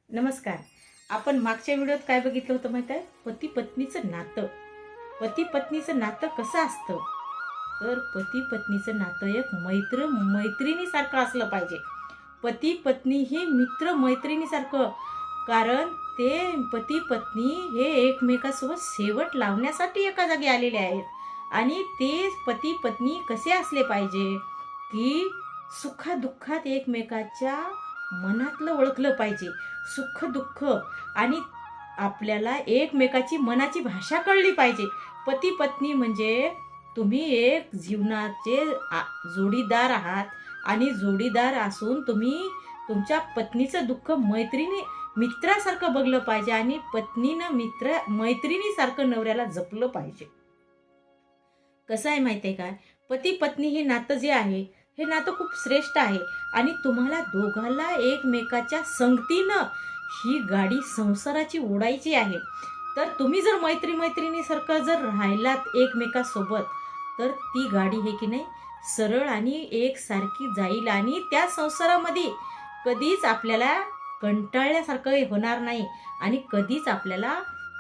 नमस्कार. आपण मागच्या व्हिडिओत काय बघितलं होतं माहिती आहे? पती पत्नीचं नातं. पती पत्नीचं नातं कसं असतं? तर पती पत्नीचं नातं एक मैत्रिणीसारखं असलं पाहिजे. पती पत्नी हे मित्र मैत्रिणीसारखं. कारण ते पती पत्नी हे एकमेकांसोबत शेवट लावण्यासाठी एका जागी आलेले आहेत. आणि ते पती पत्नी कसे असले पाहिजे की सुखादुःखात एकमेकाच्या मनातलं ओळखलं पाहिजे. सुख दुःख आणि आपल्याला एकमेकाची मनाची भाषा कळली पाहिजे. पती पत्नी म्हणजे तुम्ही एक जीवनाचे जोडीदार आहात आणि जोडीदार असून तुम्ही तुमच्या पत्नीचं दुःख मित्रासारखं बघलं पाहिजे आणि पत्नीनं मैत्रिणीसारखं नवऱ्याला जपलं पाहिजे. कसं आहे माहिती आहे का? पती पत्नी हे नातं जे आहे, हे नातं खूप श्रेष्ठ आहे आणि तुम्हाला दोघांना एकमेकाच्या संगतीनं ही गाडी संसाराची ओढायची आहे. तर तुम्ही जर मैत्रिणीसारखं जर राहिलात एकमेकासोबत, तर ती गाडी हे की नाही सरळ आणि एकसारखी जाईल आणि त्या संसारामध्ये कधीच आपल्याला कंटाळल्यासारखं होणार नाही आणि कधीच आपल्याला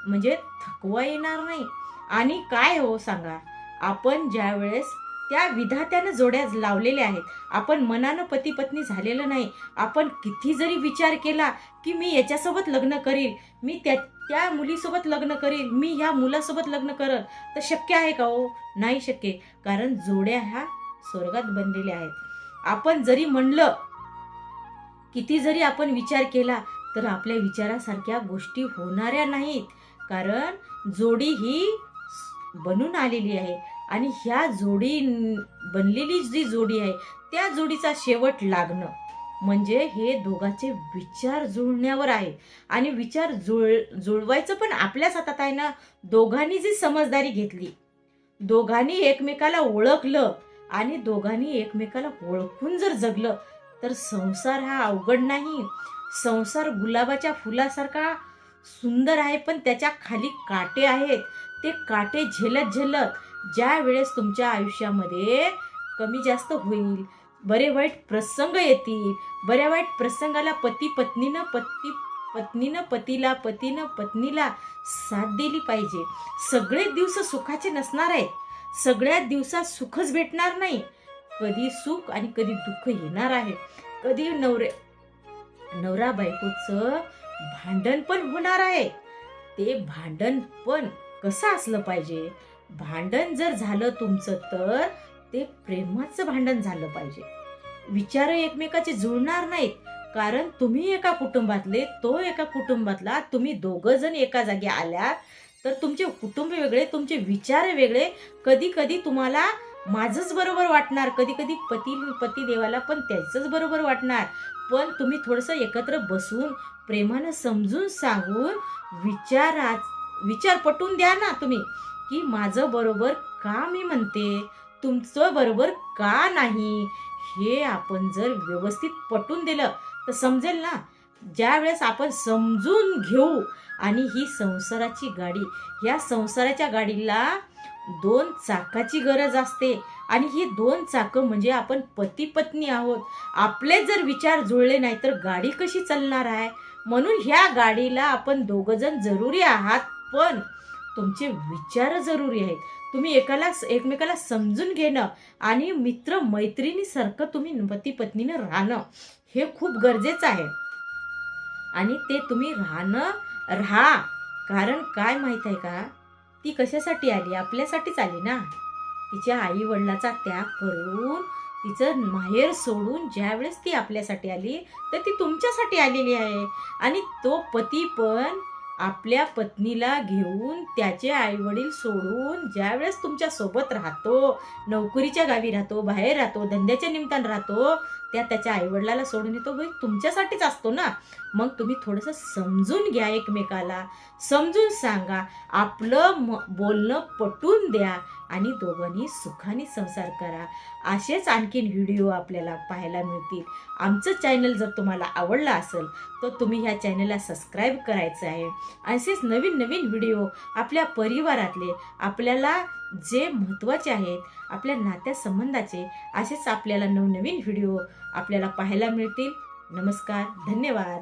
म्हणजे थकवा येणार नाही. आणि काय हो सांगा, आपण ज्यावेळेस त्या विधात्यानं जोड्या लावलेल्या आहेत, आपण मनानं पती पत्नी झालेलं नाही. आपण किती जरी विचार केला की मी याच्यासोबत लग्न करील, मी त्या मुलीसोबत लग्न करील, मी ह्या मुलासोबत लग्न करल, तर शक्य आहे का हो? नाही शक्य. कारण जोड्या ह्या स्वर्गात बनलेल्या आहेत. आपण जरी म्हणलं, किती जरी आपण विचार केला, तर आपल्या विचारासारख्या गोष्टी होणाऱ्या नाहीत. कारण जोडी ही बनून आलेली आहे आणि ह्या बनलेली जी जोडी आहे, त्या जोडीचा शेवट लागणं म्हणजे हे दोघांचे विचार जुळण्यावर आहे. आणि विचार जुळवायचं पण आपल्याच हातात आहे ना. दोघांनी जी समजदारी घेतली, दोघांनी एकमेकाला ओळखलं आणि दोघांनी एकमेकाला ओळखून जर जगलं, तर संसार हा अवघड नाही. संसार गुलाबाच्या फुलासारखा सुंदर आहे, पण त्याच्या खाली काटे आहेत. ते काटे झेलत ज्या वेळेस तुमच्या आयुष्यामध्ये कमी जास्त होईल, बरे वाईट प्रसंग येतील, बऱ्या वाईट प्रसंगाला पत्नीनं पतीला, पतीनं पत्नीला साथ दिली पाहिजे. सगळे दिवस सुखाचे नसणार आहेत. सगळ्या दिवसात सुखच भेटणार नाही. कधी सुख आणि कधी दुःख येणार आहे. कधी नवरा बायकोचं भांडण पण होणार आहे. ते भांडण पण कसं असलं पाहिजे? भांडण जर झालं तुमचं, तर ते प्रेमाचं भांडण झालं पाहिजे. विचार एकमेकाचे जुळणार नाहीत. कारण तुम्ही एका कुटुंबातले, तो एका कुटुंबातला, तुम्ही दोघं जण एका जागी आल्या, तर तुमचे कुटुंब वेगळे, तुमचे विचार वेगळे. कधी कधी तुम्हाला माझंच बरोबर वाटणार, कधी कधी पती देवाला पण त्याचंच बरोबर वाटणार. पण तुम्ही थोडंसं एकत्र बसून प्रेमानं समजून सांगून विचार पटवून द्या ना तुम्ही, की माझं बरोबर का मी म्हणते, तुमचं बरोबर का नाही. हे आपण जर व्यवस्थित पटवून दिलं तर समजेल ना. ज्या वेळेस आपण समजून घेऊ आणि ही संसाराची गाडी, या संसाराच्या गाडीला 2 चाकाची गरज असते आणि ही 2 चाकं म्हणजे आपण पती पत्नी आहोत. आपले जर विचार जुळले नाही तर गाडी कशी चालणार आहे? म्हणून ह्या गाडीला आपण दोघं जण जरुरी आहात, पण तुमचे विचार जरुरी आहेत. तुम्ही एकमेकाला समजून घेणं आणि मित्र मैत्रिणीसारखं तुम्ही पती पत्नीनं राहणं हे खूप गरजेचं आहे. आणि ते तुम्ही राहा. कारण काय माहित आहे का, ती कशासाठी आली? आपल्यासाठीच आली ना. तिच्या आई वडिलाचा त्याग करून, तिचं माहेर सोडून ज्यावेळेस ती आपल्यासाठी आली, तर ती तुमच्यासाठी आलेली आहे. आणि तो पती पण आपल्या पत्नीला घेऊन त्याचे आईवडील सोडून ज्यावेळेस तुमच्या सोबत राहतो, नोकरीच्या गावी राहतो, बाहेर राहतो, धंद्याच्या निमित्तानं राहतो, त्याच्या आईवडिलाला सोडून येतो, तुमच्यासाठीच असतो ना. मग तुम्ही थोडंसं समजून घ्या, एकमेकाला समजून सांगा, आपलं बोलणं पटवून द्या आणि दोघांनी सुखाने संसार करा. असेच आणखीन व्हिडिओ आपल्याला पाहायला मिळतील. आमचं चॅनल जर तुम्हाला आवडलं असेल, तर तुम्ही ह्या चॅनलला सबस्क्राईब करायचं आहे. असेच नवीन व्हिडिओ आपल्या परिवारातले, आपल्याला जे महत्त्वाचे आहेत, आपल्या नात्यासंबंधाचे, असेच आपल्याला नवनवीन व्हिडिओ आपल्याला पाहायला मिळतील. नमस्कार, धन्यवाद.